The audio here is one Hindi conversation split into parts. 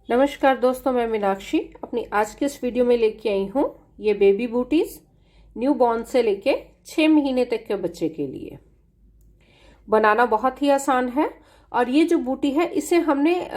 नमस्कार दोस्तों, मैं मीनाक्षी अपनी आज के इस वीडियो में लेके आई हूँ ये बेबी बूटीज न्यू बॉर्न से लेके 6 महीने तक के बच्चे के लिए। बनाना बहुत ही आसान है और ये जो बूटी है इसे हमने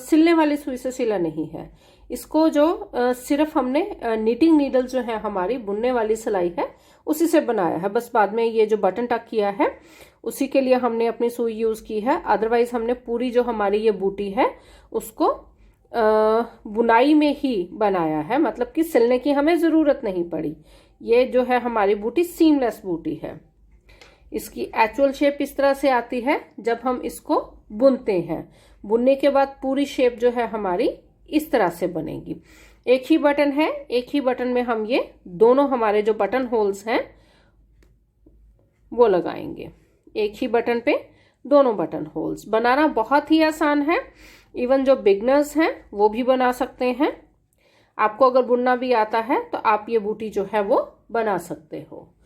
सिलने वाली सुई से सिला नहीं है। इसको जो सिर्फ हमने नीटिंग नीडल जो है हमारी बुनने वाली सिलाई है उसी से बनाया है। बस बाद में ये जो बटन टक किया है उसी के लिए हमने अपनी सुई यूज की है। अदरवाइज हमने पूरी जो हमारी ये बूटी है उसको बुनाई में ही बनाया है, मतलब कि सिलने की हमें जरूरत नहीं पड़ी। ये जो है हमारी बूटी सीमलेस बूटी है। इसकी एक्चुअल शेप इस तरह से आती है जब हम इसको बुनते हैं। बुनने के बाद पूरी शेप जो है हमारी इस तरह से बनेगी। एक ही बटन है, एक ही बटन में हम ये दोनों हमारे जो बटन होल्स हैं वो लगाएंगे। एक ही बटन पे दोनों बटन होल्स। बनाना बहुत ही आसान है, इवन जो बिगनर्स हैं वो भी बना सकते हैं। आपको अगर बुनना भी आता है तो आप ये बूटी जो है वो बना सकते हो।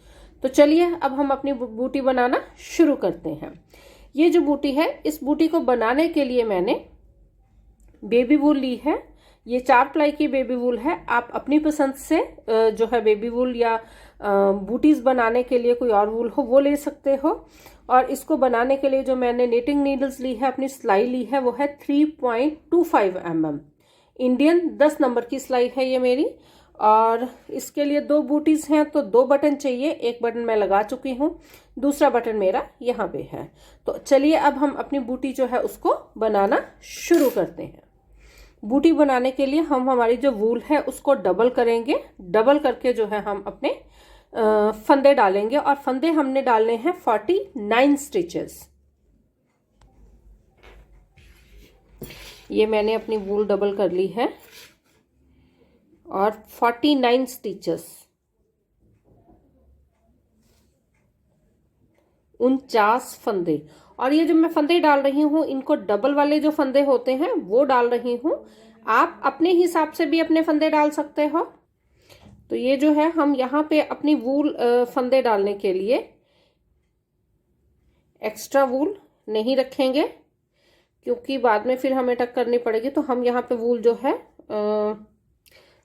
तो चलिए अब हम अपनी बूटी बनाना शुरू करते हैं। ये जो बूटी है, इस बूटी को बनाने के लिए मैंने बेबी वूल ली है। ये 4 प्लाई की बेबी वूल है। आप अपनी पसंद से जो है बेबी वूल या बूटीज बनाने के लिए कोई और वूल हो वो ले सकते हो। और इसको बनाने के लिए जो मैंने नीटिंग नीडल्स ली है, अपनी सिलाई ली है, वो है 3.25 mm इंडियन 10 नंबर की सिलाई है ये मेरी। और इसके लिए 2 बूटीज हैं तो 2 बटन चाहिए। एक बटन मैं लगा चुकी हूँ, दूसरा बटन मेरा यहाँ पे है। तो चलिए अब हम अपनी बूटी जो है उसको बनाना शुरू करते हैं। बूटी बनाने के लिए हम हमारी जो वूल है उसको डबल करेंगे। डबल करके जो है हम अपने फंदे डालेंगे और फंदे हमने डालने हैं 49 स्टिचेस। ये मैंने अपनी वूल डबल कर ली है और 49 स्टिचेस, 49 फंदे। और ये जो मैं फंदे डाल रही हूँ इनको डबल वाले जो फंदे होते हैं वो डाल रही हूँ। आप अपने हिसाब से भी अपने फंदे डाल सकते हो। तो ये जो है हम यहाँ पे अपनी वूल फंदे डालने के लिए एक्स्ट्रा वूल नहीं रखेंगे क्योंकि बाद में फिर हमें टक करनी पड़ेगी। तो हम यहाँ पे वूल जो है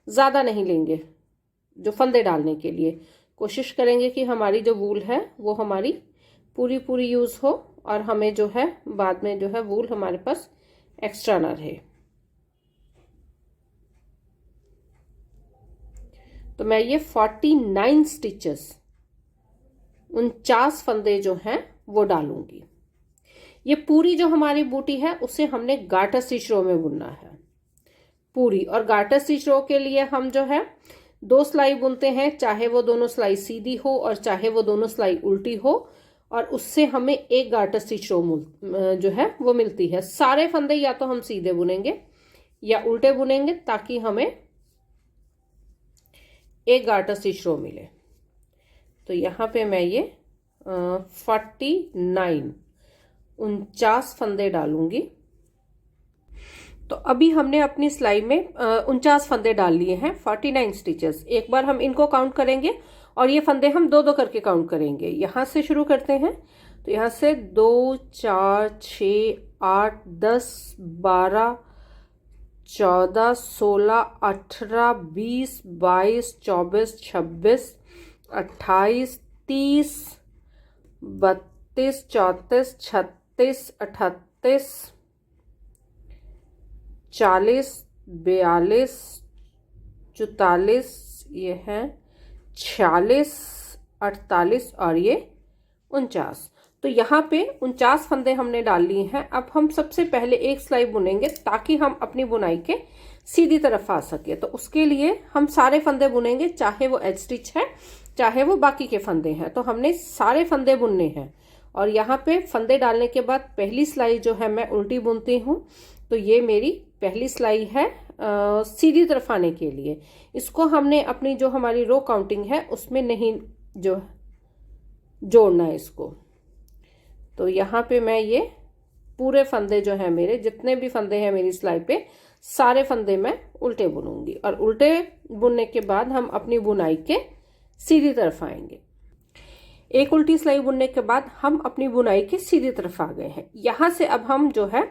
ज़्यादा नहीं लेंगे। जो फंदे डालने के लिए कोशिश करेंगे कि हमारी जो वूल है वो हमारी पूरी यूज़ हो और हमें जो है बाद में जो है वूल हमारे पास एक्स्ट्रा ना रहे। तो मैं ये 49 स्टिचेस, 49 फंदे जो हैं वो डालूंगी। ये पूरी जो हमारी बूटी है उसे हमने गार्टर स्टिच रो में बुनना है पूरी। और गार्टर स्टिच रो के लिए हम जो है 2 सिलाई बुनते हैं, चाहे वो दोनों सिलाई सीधी हो और चाहे वो दोनों सिलाई उल्टी हो। और उससे हमें एक गार्टर स्टिच रो जो है वो मिलती है। सारे फंदे या तो हम सीधे बुनेंगे या उल्टे बुनेंगे ताकि हमें एक गार्टर स्टिच रो मिले। तो यहाँ पे मैं ये 49 फंदे डालूंगी। तो अभी हमने अपनी सिलाई में 49 फंदे डाल लिए हैं, 49 स्टिचेस। एक बार हम इनको काउंट करेंगे और ये फंदे हम 2-2 करके काउंट करेंगे। यहाँ से शुरू करते हैं। तो यहाँ से 2 4 6 8 10 12 14 16 18 20 22 24 26 28 30 32 34 36 38 40 42 44, ये है 46 48 और ये 49। तो यहाँ पे 49 फंदे हमने डाल लिए हैं। अब हम सबसे पहले एक सिलाई बुनेंगे ताकि हम अपनी बुनाई के सीधी तरफ आ सके। तो उसके लिए हम सारे फंदे बुनेंगे, चाहे वो एज स्टिच है चाहे वो बाकी के फंदे हैं। तो हमने सारे फंदे बुनने हैं। और यहाँ पे फंदे डालने के बाद पहली सिलाई जो है मैं उल्टी बुनती हूँ। तो ये मेरी पहली सिलाई है सीधी तरफ आने के लिए। इसको हमने अपनी जो हमारी रो काउंटिंग है उसमें नहीं जो जोड़ना है इसको। तो यहाँ पे मैं ये पूरे फंदे जो है मेरे जितने भी फंदे हैं मेरी सिलाई पे, सारे फंदे मैं उल्टे बुनूंगी। और उल्टे बुनने के बाद हम अपनी बुनाई के सीधी तरफ आएंगे। एक उल्टी सिलाई बुनने के बाद हम अपनी बुनाई की सीधी तरफ आ गए हैं। यहाँ से अब हम जो है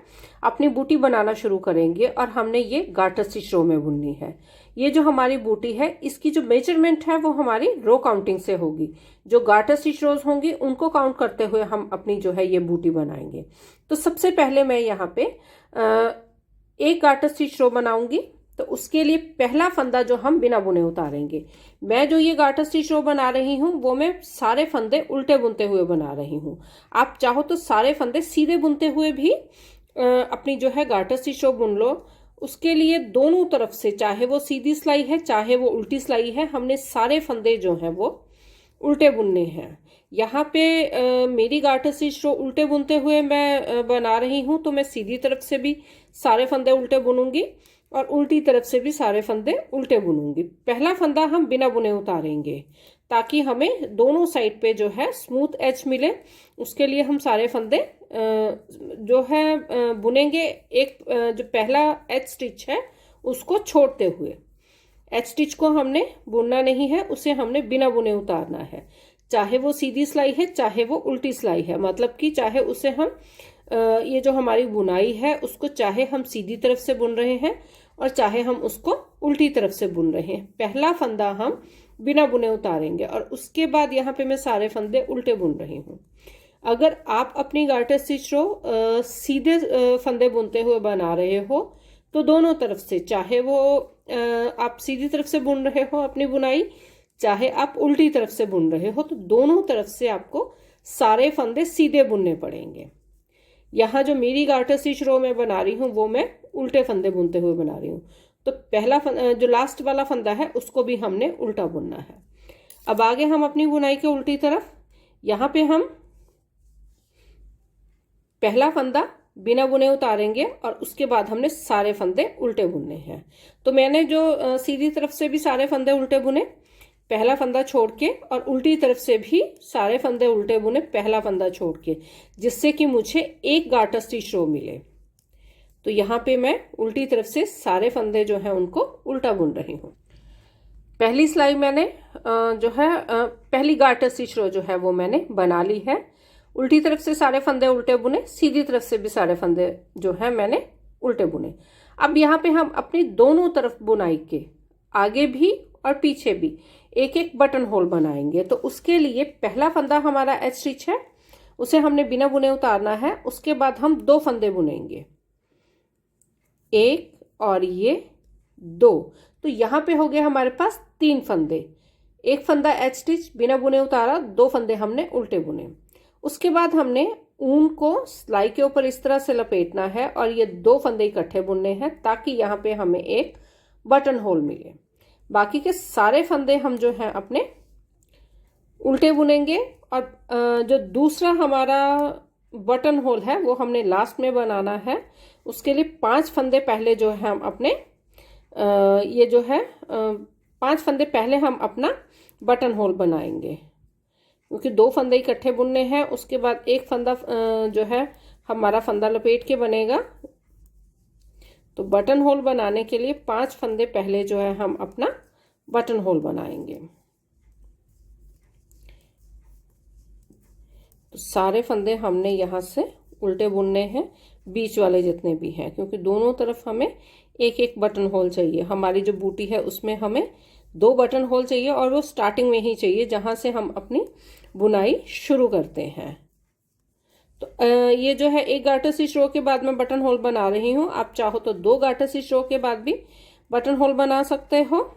अपनी बूटी बनाना शुरू करेंगे और हमने ये गार्टर स्टिच रो में बुननी है। ये जो हमारी बूटी है इसकी जो मेजरमेंट है वो हमारी रो काउंटिंग से होगी। जो गार्टर स्टिच रोज होंगी उनको काउंट करते हुए हम अपनी जो है ये बूटी बनाएंगे। तो सबसे पहले मैं यहाँ पे एक गार्टर स्टिच रो बनाऊंगी। तो उसके लिए पहला फंदा जो हम बिना बुने उतारेंगे। मैं जो ये गार्टर स्टिच रो बना रही हूँ वो मैं सारे फंदे उल्टे बुनते हुए बना रही हूँ। आप चाहो तो सारे फंदे सीधे बुनते हुए भी अपनी जो है गार्टर स्टिच रो बुन लो। उसके लिए दोनों तरफ से, चाहे वो सीधी सिलाई है चाहे वो उल्टी सिलाई है, हमने सारे फंदे जो हैं वो उल्टे बुनने हैं। यहाँ पे मेरी गार्टर स्टिच रो उल्टे बुनते हुए मैं बना रही हूँ, तो मैं सीधी तरफ से भी सारे फंदे उल्टे बुनूंगी और उल्टी तरफ से भी सारे फंदे उल्टे बुनूंगी। पहला फंदा हम बिना बुने उतारेंगे ताकि हमें दोनों साइड पे जो है स्मूथ एज मिले। उसके लिए हम सारे फंदे जो है बुनेंगे। एक जो पहला एच स्टिच है उसको छोड़ते हुए, एच स्टिच को हमने बुनना नहीं है, उसे हमने बिना बुने उतारना है। चाहे वो सीधी सिलाई है चाहे वो उल्टी सिलाई है, मतलब कि चाहे उसे हम ये जो हमारी बुनाई है उसको चाहे हम सीधी तरफ से बुन रहे हैं और चाहे हम उसको उल्टी तरफ से बुन रहे हैं। पहला फंदा हम बिना बुने उतारेंगे और उसके बाद यहाँ पे मैं सारे फंदे उल्टे बुन रही हूँ। अगर आप अपनी गार्टर स्टिच रो सीधे फंदे बुनते हुए बना रहे हो तो दोनों तरफ से, चाहे वो आप सीधी तरफ से बुन रहे हो अपनी बुनाई, चाहे आप उल्टी तरफ से बुन रहे हो, तो दोनों तरफ से आपको सारे फंदे सीधे बुनने पड़ेंगे। यहाँ जो मेरी गार्टर स्टिच रो मैं बना रही हूँ वो मैं उल्टे फंदे बुनते हुए बना रही हूँ। तो पहला जो लास्ट वाला फंदा है उसको भी हमने उल्टा बुनना है। अब आगे हम अपनी बुनाई के उल्टी तरफ, यहाँ पे हम पहला फंदा बिना बुने उतारेंगे और उसके बाद हमने सारे फंदे उल्टे बुनने हैं। तो मैंने जो सीधी तरफ से भी सारे फंदे उल्टे बुने, पहला फंदा छोड़ के, और उल्टी तरफ से भी सारे फंदे उल्टे बुने पहला फंदा छोड़ के, जिससे कि मुझे एक गार्टर स्टिच रो मिले। तो यहाँ पे मैं उल्टी तरफ से सारे फंदे जो हैं उनको उल्टा बुन रही हूँ। पहली सिलाई मैंने जो है पहली गार्टर स्टिच रो जो है वो मैंने बना ली है। उल्टी तरफ से सारे फंदे उल्टे बुने, सीधी तरफ से भी सारे फंदे जो है मैंने उल्टे बुने। अब यहाँ पे हम अपनी दोनों तरफ बुनाई के आगे भी और पीछे भी एक एक बटन होल बनाएंगे। तो उसके लिए पहला फंदा हमारा एच स्टिच है, उसे हमने बिना बुने उतारना है। उसके बाद हम दो फंदे बुनेंगे, एक और ये दो। तो यहाँ पे हो गए हमारे पास तीन फंदे। एक फंदा एच स्टिच बिना बुने उतारा, दो फंदे हमने उल्टे बुने। उसके बाद हमने ऊन को सिलाई के ऊपर इस तरह से लपेटना है और ये दो फंदे इकट्ठे बुनने हैं ताकि यहाँ पे हमें एक बटन होल मिले। बाकी के सारे फंदे हम जो हैं अपने उल्टे बुनेंगे और जो दूसरा हमारा बटन होल है वो हमने लास्ट में बनाना है। उसके लिए 5 फंदे पहले जो है हम अपने ये जो है 5 फंदे पहले हम अपना बटन होल बनाएंगे, क्योंकि 2 फंदे इकट्ठे बुनने हैं। उसके बाद एक फंदा जो है हमारा फंदा लपेट के बनेगा। तो बटन होल बनाने के लिए 5 फंदे पहले जो है हम अपना बटन होल बनाएंगे। तो सारे फंदे हमने यहाँ से उल्टे बुनने हैं, बीच वाले जितने भी हैं, क्योंकि दोनों तरफ हमें एक एक बटन होल चाहिए। हमारी जो बूटी है उसमें हमें 2 बटन होल चाहिए और वो स्टार्टिंग में ही चाहिए जहाँ से हम अपनी बुनाई शुरू करते हैं। तो ये जो है एक गार्टर स्टिच रो के बाद मैं बटन होल बना रही हूँ। आप चाहो तो 2 गार्टर स्टिच रो के बाद भी बटन होल बना सकते हो,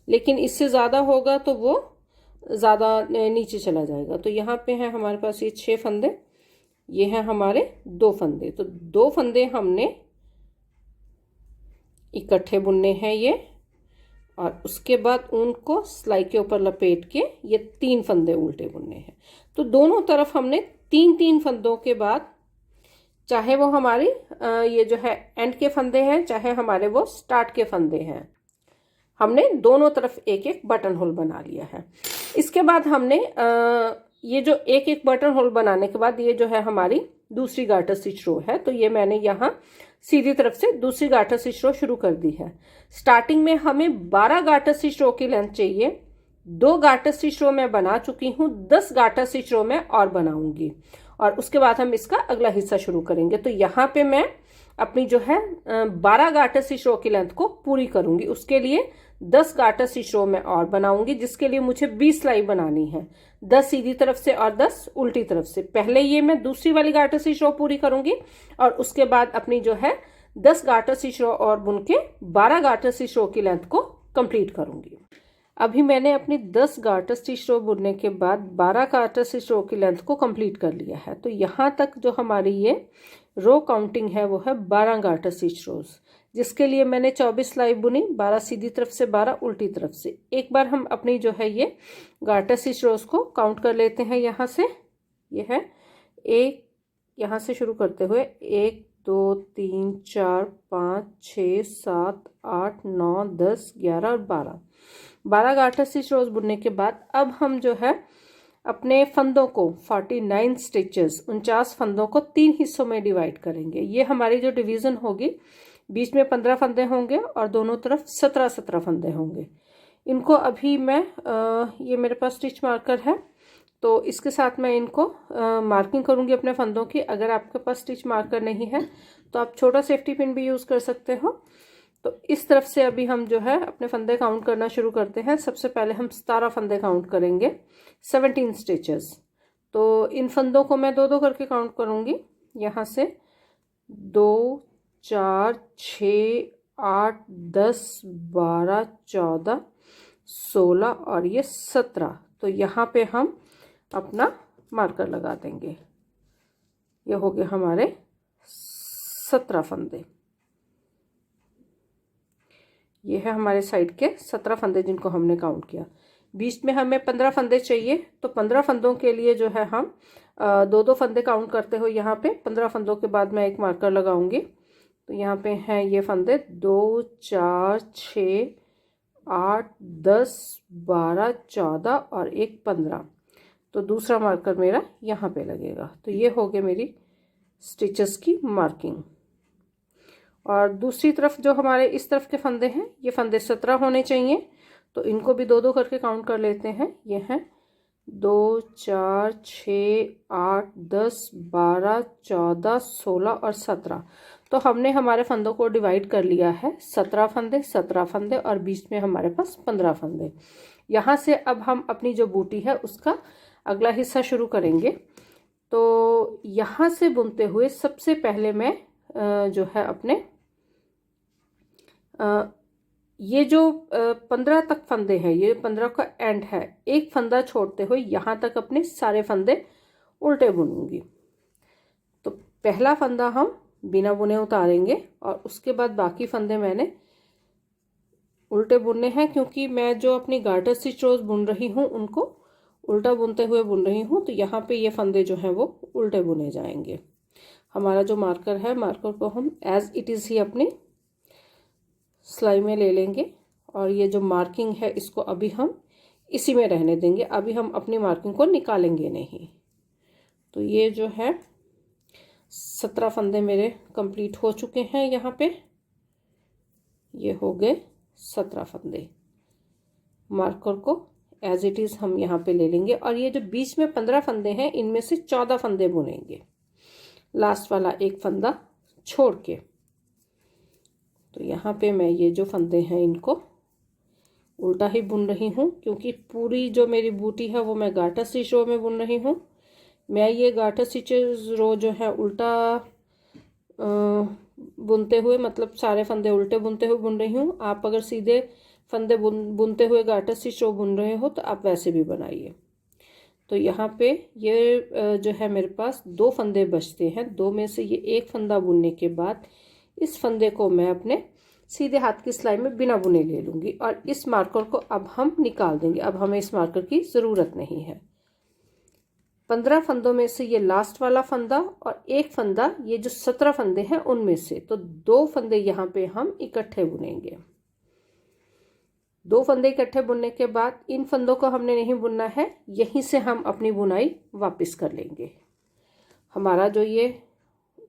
लेकिन इससे ज़्यादा होगा तो वो ज़्यादा नीचे चला जाएगा। तो यहाँ पे है हमारे पास ये 6 फंदे, ये हैं हमारे 2 फंदे। तो 2 फंदे हमने इकट्ठे बुनने हैं ये, और उसके बाद ऊन को सिलाई के ऊपर लपेट के ये 3 फंदे उल्टे बुनने हैं। तो दोनों तरफ हमने 3-3 फंदों के बाद, चाहे वो हमारी ये जो है एंड के फंदे हैं चाहे हमारे वो स्टार्ट के फंदे हैं, हमने दोनों तरफ एक एक बटन होल बना लिया है। इसके बाद हमने ये जो एक एक बटन होल बनाने के बाद ये जो है हमारी दूसरी गार्टर स्टिच रो है। तो ये मैंने यहाँ सीधी तरफ से दूसरी गार्टर स्टिच रो शुरू कर दी है। स्टार्टिंग में हमें 12 गार्टर स्टिच रो की लेंथ चाहिए, 2 गार्टर स्टिच रो मैं बना चुकी हूँ, 10 गार्टर स्टिच रो मैं और बनाऊंगी और उसके बाद हम इसका अगला हिस्सा शुरू करेंगे। तो यहाँ पे मैं अपनी जो है 12 गार्टर स्टिच रो की लेंथ को पूरी करूंगी। उसके लिए 10 गार्टर स्टिच रो मैं और बनाऊंगी, जिसके लिए मुझे 20 सिलाई बनानी है, 10 सीधी तरफ से और 10 उल्टी तरफ से। पहले ये मैं दूसरी वाली गार्टर स्टिच रो पूरी करूंगी और उसके बाद अपनी जो है 10 गार्टर स्टिच रो और बुन के 12 गार्टर स्टिच रो की लेंथ को कंप्लीट करूंगी। अभी मैंने अपनी 10 गार्टर स्टिच रो बुनने के बाद 12 गार्टर स्टिच रो की लेंथ को कंप्लीट कर लिया है। तो यहाँ तक जो हमारी ये रो काउंटिंग है वो है 12 गार्टर स्टिच रोज, जिसके लिए मैंने 24 सिलाई बुनी, 12 सीधी तरफ से 12 उल्टी तरफ से। एक बार हम अपनी जो है ये गार्टर स्टिच रोज को काउंट कर लेते हैं। यहाँ से ये है एक, यहाँ से शुरू करते हुए 1 2 3 4 5 6 7 8 9 10 11 और 12 गार्टर स्टिच रोज बुनने के बाद अब हम जो है अपने फंदों को 49 स्टिचेस 49 फंदों को 3 हिस्सों में डिवाइड करेंगे। ये हमारी जो डिवीजन होगी, बीच में 15 फंदे होंगे और दोनों तरफ 17 फंदे होंगे। इनको अभी मैं ये मेरे पास स्टिच मार्कर है, तो इसके साथ मैं इनको मार्किंग करूंगी अपने फंदों की। अगर आपके पास स्टिच मार्कर नहीं है तो आप छोटा सेफ्टी पिन भी यूज़ कर सकते हो। तो इस तरफ से अभी हम जो है अपने फंदे काउंट करना शुरू करते हैं। सबसे पहले हम 17 फंदे काउंट करेंगे, 17 स्टिचेस। तो इन फंदों को मैं 2-2 करके काउंट करूंगी। यहाँ से 2 4 6 8 10 12 14 16 और ये 17। तो यहाँ पे हम अपना मार्कर लगा देंगे। ये हो गए हमारे 17 फंदे। ये है हमारे साइड के 17 फंदे जिनको हमने काउंट किया। बीच में हमें 15 फंदे चाहिए, तो 15 फंदों के लिए जो है हम 2-2 फंदे काउंट करते हो। यहाँ पे 15 फंदों के बाद मैं एक मार्कर लगाऊंगी। तो यहाँ पे हैं ये फंदे 2 4 6 8 10 12 14 और एक 15। तो दूसरा मार्कर मेरा यहाँ पे लगेगा। तो ये हो गए मेरी स्टिचेस की मार्किंग। और दूसरी तरफ जो हमारे इस तरफ के फंदे हैं, ये फंदे 17 होने चाहिए, तो इनको भी 2-2 करके काउंट कर लेते हैं। ये हैं 2 4 6 8 10 12 14 16 और 17। तो हमने हमारे फंदों को डिवाइड कर लिया है 17 फंदे और बीच में हमारे पास 15 फंदे। यहाँ से अब हम अपनी जो बूटी है उसका अगला हिस्सा शुरू करेंगे। तो यहाँ से बुनते हुए सबसे पहले मैं जो है अपने ये जो 15 तक फंदे हैं, ये 15 का एंड है, एक फंदा छोड़ते हुए यहाँ तक अपने सारे फंदे उल्टे बुनूंगी। तो पहला फंदा हम बिना बुने उतारेंगे और उसके बाद बाकी फंदे मैंने उल्टे बुनने हैं, क्योंकि मैं जो अपनी गार्टर स्टिच रोज बुन रही हूँ उनको उल्टा बुनते हुए बुन रही हूँ। तो यहाँ पे ये फंदे जो हैं वो उल्टे बुने जाएंगे। हमारा जो मार्कर है, मार्कर को हम एज इट इज़ ही अपनी सिलाई में ले लेंगे और ये जो मार्किंग है इसको अभी हम इसी में रहने देंगे। अभी हम अपनी मार्किंग को निकालेंगे नहीं। तो ये जो है 17 फंदे मेरे कंप्लीट हो चुके हैं। यहाँ पे ये हो गए 17 फंदे। मार्कर को एज इट इज़ हम यहाँ पे ले लेंगे और ये जो बीच में 15 फंदे हैं इनमें से 14 फंदे बुनेंगे, लास्ट वाला एक फंदा छोड़ के। तो यहाँ पे मैं ये जो फंदे हैं इनको उल्टा ही बुन रही हूँ, क्योंकि पूरी जो मेरी बूटी है वो मैं गार्टर स्टिच रो में बुन रही हूँ। मैं ये गार्टर स्टिच रो जो है उल्टा बुनते हुए, मतलब सारे फंदे उल्टे बुनते हुए बुन रही हूँ। आप अगर सीधे फंदे बुनते हुए गार्टर स्टिच रो बुन रहे हो तो आप वैसे भी बनाइए। तो यहाँ पे ये जो है मेरे पास 2 फंदे बचते हैं। 2 में से ये एक फंदा बुनने के बाद इस फंदे को मैं अपने सीधे हाथ की सिलाई में बिना बुने ले लूँगी और इस मार्कर को अब हम निकाल देंगे। अब हमें इस मार्कर की ज़रूरत नहीं है। 15 फंदों में से ये लास्ट वाला फंदा और एक फंदा ये जो 17 फंदे हैं उनमें से, तो 2 फंदे यहाँ पे हम इकट्ठे बुनेंगे। 2 फंदे इकट्ठे बुनने के बाद इन फंदों को हमने नहीं बुनना है, यहीं से हम अपनी बुनाई वापस कर लेंगे। हमारा जो ये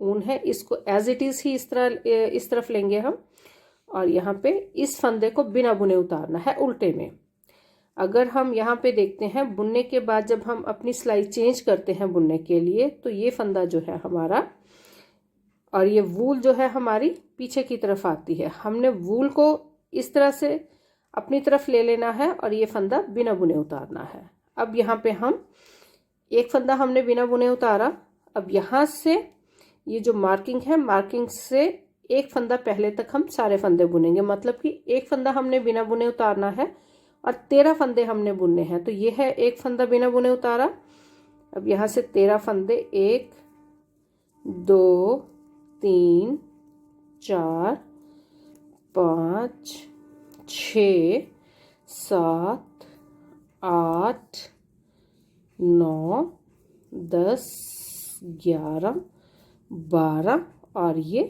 ऊन है इसको एज इट इज़ ही इस तरफ लेंगे हम और यहाँ पे इस फंदे को बिना बुने उतारना है उल्टे में। अगर हम यहाँ पे देखते हैं बुनने के बाद जब हम अपनी सिलाई चेंज करते हैं बुनने के लिए, तो ये फंदा जो है हमारा और ये वूल जो है हमारी पीछे की तरफ आती है। हमने वूल को इस तरह से अपनी तरफ ले लेना है और ये फंदा बिना बुने उतारना है। अब यहाँ पे हम एक फंदा हमने बिना बुने उतारा। अब यहाँ से ये जो मार्किंग है, मार्किंग से एक फंदा पहले तक हम सारे फंदे बुनेंगे, मतलब कि एक फंदा हमने बिना बुने उतारना है और 13 फंदे हमने बुनने हैं। तो ये है एक फंदा बिना बुने उतारा। अब यहाँ से 13 फंदे, 1 2 3 4 5 6 7 8 9 10 11 12 और ये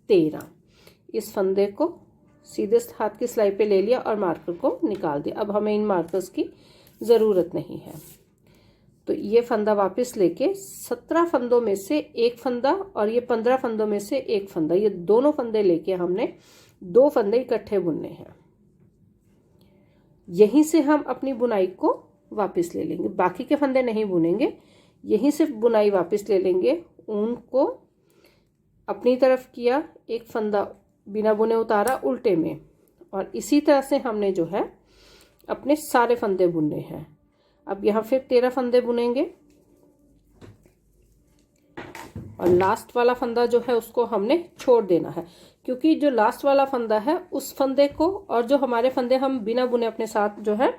13। इस फंदे को सीधे हाथ की सिलाई पे ले लिया और मार्कर को निकाल दिया। अब हमें इन मार्कर्स की ज़रूरत नहीं है। तो ये फंदा वापस लेके 17 फंदों में से एक फंदा और ये 15 फंदों में से एक फंदा, ये दोनों फंदे लेके हमने 2 फंदे इकट्ठे बुनने हैं। यहीं से हम अपनी बुनाई को वापस ले लेंगे, बाकी के फंदे नहीं बुनेंगे, यहीं से बुनाई वापस ले लेंगे। ऊन को अपनी तरफ किया, एक फंदा बिना बुने उतारा उल्टे में, और इसी तरह से हमने जो है अपने सारे फंदे बुनने हैं। अब यहाँ फिर 13 फंदे बुनेंगे और लास्ट वाला फंदा जो है उसको हमने छोड़ देना है, क्योंकि जो लास्ट वाला फंदा है उस फंदे को और जो हमारे फंदे हम बिना बुने अपने साथ जो है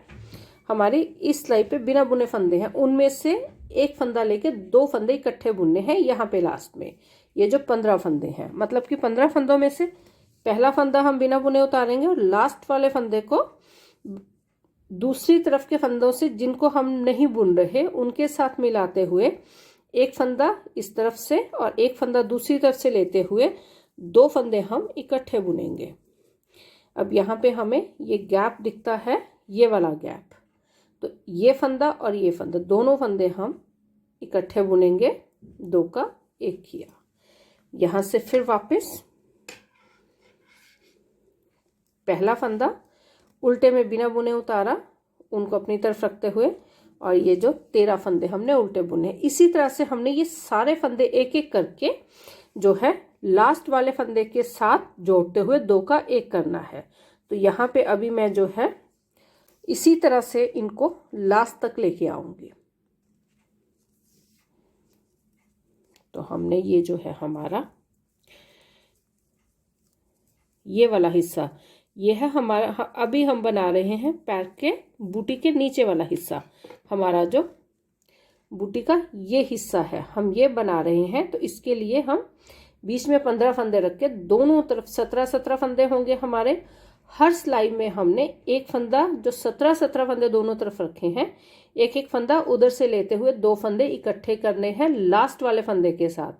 हमारी इस सिलाई पे बिना बुने फंदे हैं, उनमें से एक फंदा लेके 2 फंदे इकट्ठे बुनने हैं यहाँ पे लास्ट में। ये जो 15 फंदे हैं, मतलब कि 15 फंदों में से पहला फंदा हम बिना बुने उतारेंगे और लास्ट वाले फंदे को दूसरी तरफ के फंदों से जिनको हम नहीं बुन रहे उनके साथ मिलाते हुए एक फंदा इस तरफ से और एक फंदा दूसरी तरफ से लेते हुए 2 फंदे हम इकट्ठे बुनेंगे। अब यहाँ पे हमें ये गैप दिखता है, ये वाला गैप, तो ये फंदा और ये फंदा दोनों फंदे हम इकट्ठे बुनेंगे, 2 का 1 किया। यहाँ से फिर वापस पहला फंदा उल्टे में बिना बुने उतारा, उनको अपनी तरफ रखते हुए, और ये जो 13 फंदे हमने उल्टे बुने। इसी तरह से हमने ये सारे फंदे एक एक करके जो है लास्ट वाले फंदे के साथ जोड़ते हुए 2 का 1 करना है। तो यहाँ पे अभी मैं जो है इसी तरह से इनको लास्ट तक लेके आऊंगी। तो हमने ये जो है हमारा ये वाला हिस्सा, ये है हमारा, अभी हम बना रहे हैं पैर के बूटी के नीचे वाला हिस्सा, हमारा जो बूटी का ये हिस्सा है हम ये बना रहे हैं। तो इसके लिए हम बीच में 15 फंदे रख के दोनों तरफ 17 फंदे होंगे हमारे। हर सिलाई में हमने एक फंदा, जो 17 फंदे दोनों तरफ रखे हैं, एक एक फंदा उधर से लेते हुए 2 फंदे इकट्ठे करने हैं लास्ट वाले फंदे के साथ।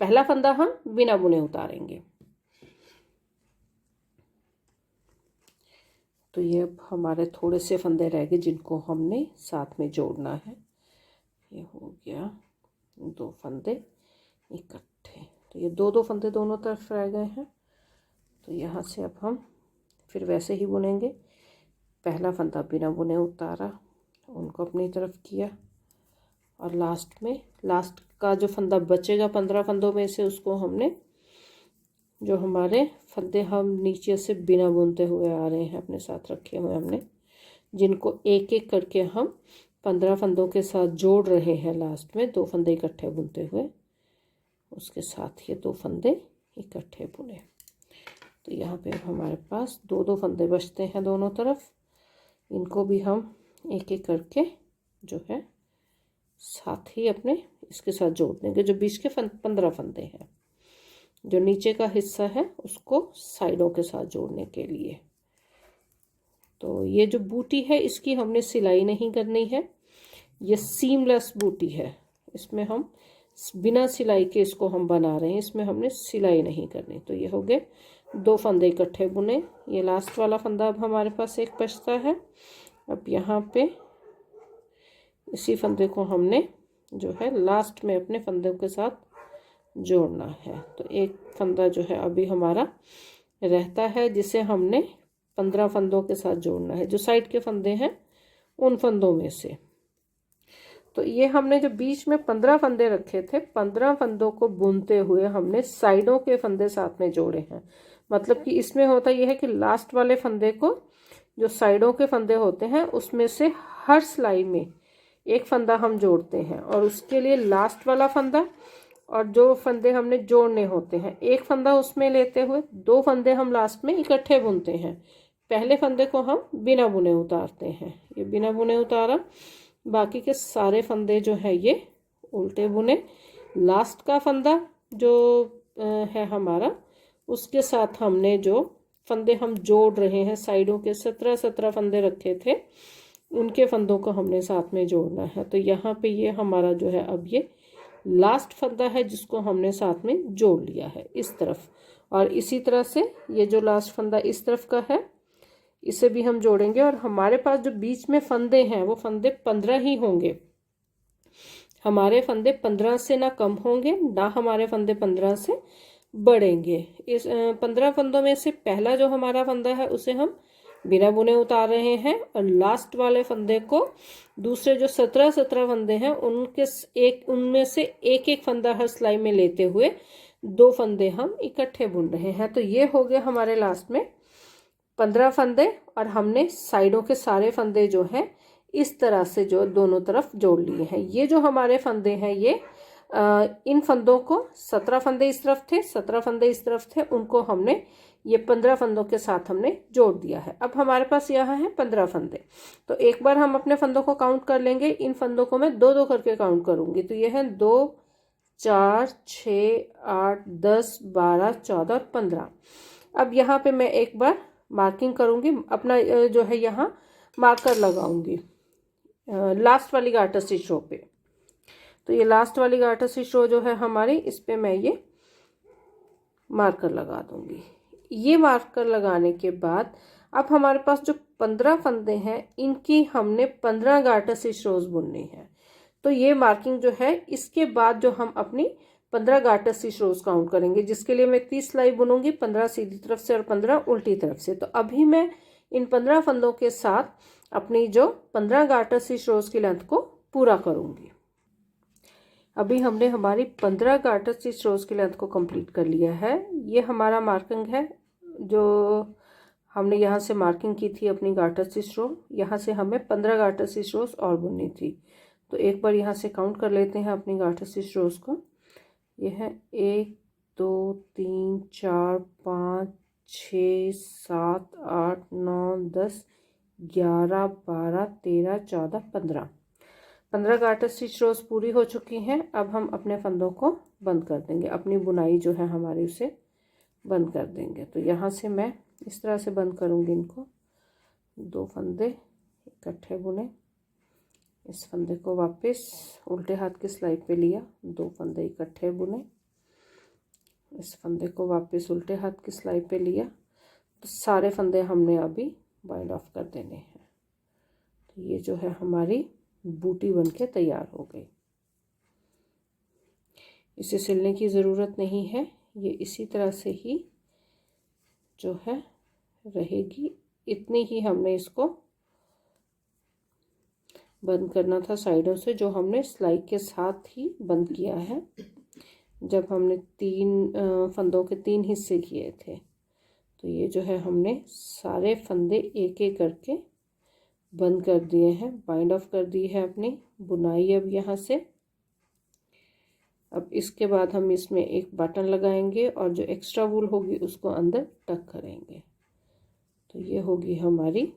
पहला फंदा हम बिना बुने उतारेंगे। तो ये अब हमारे थोड़े से फंदे रह गए जिनको हमने साथ में जोड़ना है। ये हो गया 2 फंदे इकट्ठे, तो ये 2 फंदे दोनों तरफ रह गए हैं। तो यहाँ से अब हम फिर वैसे ही बुनेंगे। पहला फंदा बिना बुने उतारा, उनको अपनी तरफ किया, और लास्ट में लास्ट का जो फंदा बचेगा 15 फंदों में से उसको हमने, जो हमारे फंदे हम नीचे से बिना बुनते हुए आ रहे हैं अपने साथ रखे हुए हमने, जिनको एक एक करके हम 15 फंदों के साथ जोड़ रहे हैं लास्ट में 2 फंदे इकट्ठे बुनते हुए, उसके साथ ये 2 फंदे इकट्ठे बुने। तो यहाँ पे हमारे पास 2 फंदे बचते हैं दोनों तरफ, इनको भी हम एक एक करके जो है साथ ही अपने इसके साथ जोड़ देंगे। जो बीच के 15 फंदे हैं, जो नीचे का हिस्सा है उसको साइडों के साथ जोड़ने के लिए। तो ये जो बूटी है इसकी हमने सिलाई नहीं करनी है, ये सीमलेस बूटी है, इसमें हम बिना सिलाई के इसको हम बना रहे हैं, इसमें हमने सिलाई नहीं करनी। तो ये हो गए 2 फंदे इकट्ठे बुने। ये लास्ट वाला फंदा अब हमारे पास एक बचता है। अब यहाँ पे इसी फंदे को हमने जो है लास्ट में अपने फंदों के साथ जोड़ना है। तो एक फंदा जो है अभी हमारा रहता है जिसे हमने 15 फंदों के साथ जोड़ना है, जो साइड के फंदे हैं उन फंदों में से। तो ये हमने जो बीच में 15 फंदे रखे थे, 15 फंदों को बुनते हुए हमने साइडों के फंदे साथ में जोड़े हैं। मतलब कि इसमें होता यह है कि लास्ट वाले फंदे को, जो साइडों के फंदे होते हैं, उसमें से हर सिलाई में एक फंदा हम जोड़ते हैं, और उसके लिए लास्ट वाला फंदा और जो फंदे हमने जोड़ने होते हैं, एक फंदा उसमें लेते हुए 2 फंदे हम लास्ट में इकट्ठे बुनते हैं। पहले फंदे को हम बिना बुने उतारते हैं, ये बिना बुने उतारा। बाकी के सारे फंदे जो है ये उल्टे बुने। लास्ट का फंदा जो है हमारा, उसके साथ हमने जो फंदे हम जोड़ रहे हैं, साइडों के 17 फंदे रखे थे, उनके फंदों को हमने साथ में जोड़ना है। तो यहाँ पे ये हमारा जो है अब ये लास्ट फंदा है जिसको हमने साथ में जोड़ लिया है इस तरफ। और इसी तरह से ये जो लास्ट फंदा इस तरफ का है, इसे भी हम जोड़ेंगे। और हमारे पास जो बीच में फंदे हैं वो फंदे 15 ही होंगे। हमारे फंदे 15 से ना कम होंगे, ना हमारे फंदे 15 से बढ़ेंगे। इस 15 फंदों में से पहला जो हमारा फंदा है उसे हम बिना बुने उतार रहे हैं, और लास्ट वाले फंदे को, दूसरे जो 17 फंदे हैं उनमें से एक एक फंदा हर सिलाई में लेते हुए 2 फंदे हम इकट्ठे बुन रहे हैं। तो ये हो गए हमारे लास्ट में 15 फंदे, और हमने साइडों के सारे फंदे जो हैं इस तरह से जो दोनों तरफ जोड़ लिए हैं। ये जो हमारे फंदे हैं ये इन फंदों को 17 फंदे इस तरफ थे, 17 फंदे इस तरफ थे, उनको हमने ये 15 फंदों के साथ हमने जोड़ दिया है। अब हमारे पास यहाँ है 15 फंदे। तो एक बार हम अपने फंदों को काउंट कर लेंगे। इन फंदों को मैं 2-2 करके काउंट करूंगी। तो ये है 2, 4, 6, 8, 10, 12, 14 और 15। अब यहाँ पे मैं एक बार मार्किंग करूंगी, अपना जो है यहाँ मार्कर लगाऊंगी लास्ट वाली गार्टर स्टिच रो पे। तो ये लास्ट वाली गार्टर स्टिच रो जो है हमारी, इस पे मैं ये मार्कर लगा दूंगी। ये मार्कर लगाने के बाद अब हमारे पास जो 15 फंदे हैं, इनकी हमने 15 गार्टर स्टिच रोज बुननी है। तो ये मार्किंग जो है, इसके बाद जो हम अपनी 15 गार्टर स्टिच रोज काउंट करेंगे, जिसके लिए मैं 30 सिलाई बुनूंगी, 15 सीधी तरफ से और 15 उल्टी तरफ से। तो अभी मैं इन 15 फंदों के साथ अपनी जो 15 गार्टर स्टिच रोज की लेंथ को पूरा करूंगी। अभी हमने हमारी 15 गार्टर स्टिच रोज की लेंथ को कंप्लीट कर लिया है। ये हमारा मार्किंग है जो हमने यहाँ से मार्किंग की थी अपनी गार्टर स्टिच रो। यहाँ से हमें 15 गार्टर स्टिच रोज और बुननी थी। तो एक बार यहाँ से काउंट कर लेते हैं अपनी गार्टर स्टिच रोज को। ये है 1, 2, 3, 4, 5, 6, 7, 8, 9, 10, 11, 12, 13, 14, 15। 15 गार्टर स्टिच रोज पूरी हो चुकी हैं। अब हम अपने फंदों को बंद कर देंगे, अपनी बुनाई जो है हमारी उसे बंद कर देंगे। तो यहाँ से मैं इस तरह से बंद करूँगी इनको। 2 फंदे इकट्ठे बुने, इस फंदे को वापस उल्टे हाथ की सिलाई पे लिया, 2 फंदे इकट्ठे बुने, इस फंदे को वापस उल्टे हाथ की सिलाई पे लिया। तो सारे फंदे हमने अभी बाइंड ऑफ कर देने हैं। तो ये जो है हमारी बूटी बनके तैयार हो गई। इसे सिलने की ज़रूरत नहीं है, ये इसी तरह से ही जो है रहेगी। इतनी ही हमने इसको बंद करना था साइडों से, जो हमने सिलाई के साथ ही बंद किया है जब हमने 3 फंदों के 3 हिस्से किए थे। तो ये जो है हमने सारे फंदे एक एक करके बंद कर दिए हैं, बाइंड ऑफ कर दी है अपनी बुनाई। अब यहाँ से अब इसके बाद हम इसमें एक बटन लगाएंगे और जो एक्स्ट्रा वूल होगी उसको अंदर टक करेंगे। तो ये होगी हमारी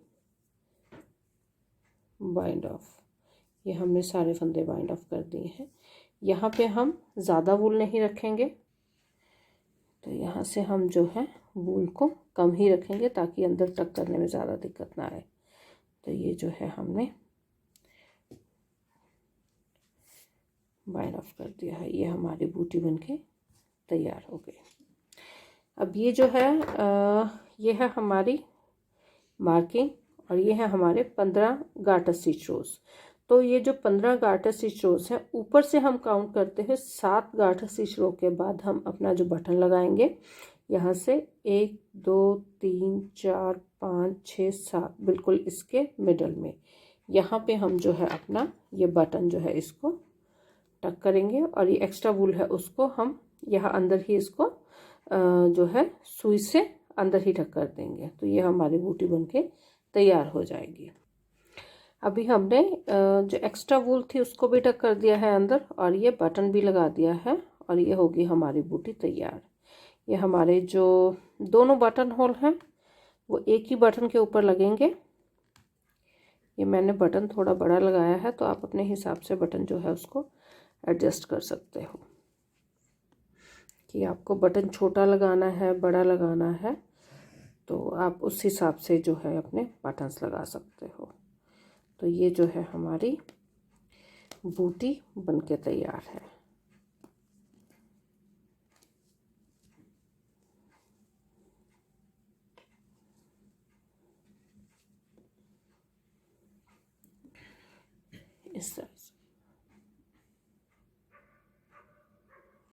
बाइंड ऑफ। ये हमने सारे फंदे बाइंड ऑफ कर दिए हैं। यहाँ पे हम ज़्यादा वूल नहीं रखेंगे, तो यहाँ से हम जो है वूल को कम ही रखेंगे ताकि अंदर टक करने में ज़्यादा दिक्कत ना आए। तो ये जो है हमने बाइंड ऑफ कर दिया है। ये हमारी बूटी बनके तैयार हो गई। अब ये जो है ये है हमारी मार्किंग, और ये है हमारे 15 गार्टर स्टिच रोज। तो ये जो 15 गार्टर स्टिच रोज है, ऊपर से हम काउंट करते हैं 7 गार्टर स्टिच रो के बाद हम अपना जो बटन लगाएंगे, यहाँ से 1 2 3 4 5 6 7 बिल्कुल इसके मिडल में यहाँ पे हम जो है अपना ये बटन जो है इसको टक करेंगे और ये एक्स्ट्रा वूल है उसको हम यहाँ अंदर ही इसको जो है सुई से अंदर ही टक कर देंगे। तो ये हमारी बूटी बनके तैयार हो जाएगी। अभी हमने जो एक्स्ट्रा वूल थी उसको भी टक कर दिया है अंदर और ये बटन भी लगा दिया है और ये होगी हमारी बूटी तैयार। ये हमारे जो दोनों बटन होल हैं वो एक ही बटन के ऊपर लगेंगे। ये मैंने बटन थोड़ा बड़ा लगाया है तो आप अपने हिसाब से बटन जो है उसको एडजस्ट कर सकते हो कि आपको बटन छोटा लगाना है बड़ा लगाना है तो आप उस हिसाब से जो है अपने बटन्स लगा सकते हो। तो ये जो है हमारी बूटी बनके तैयार है। इस तरह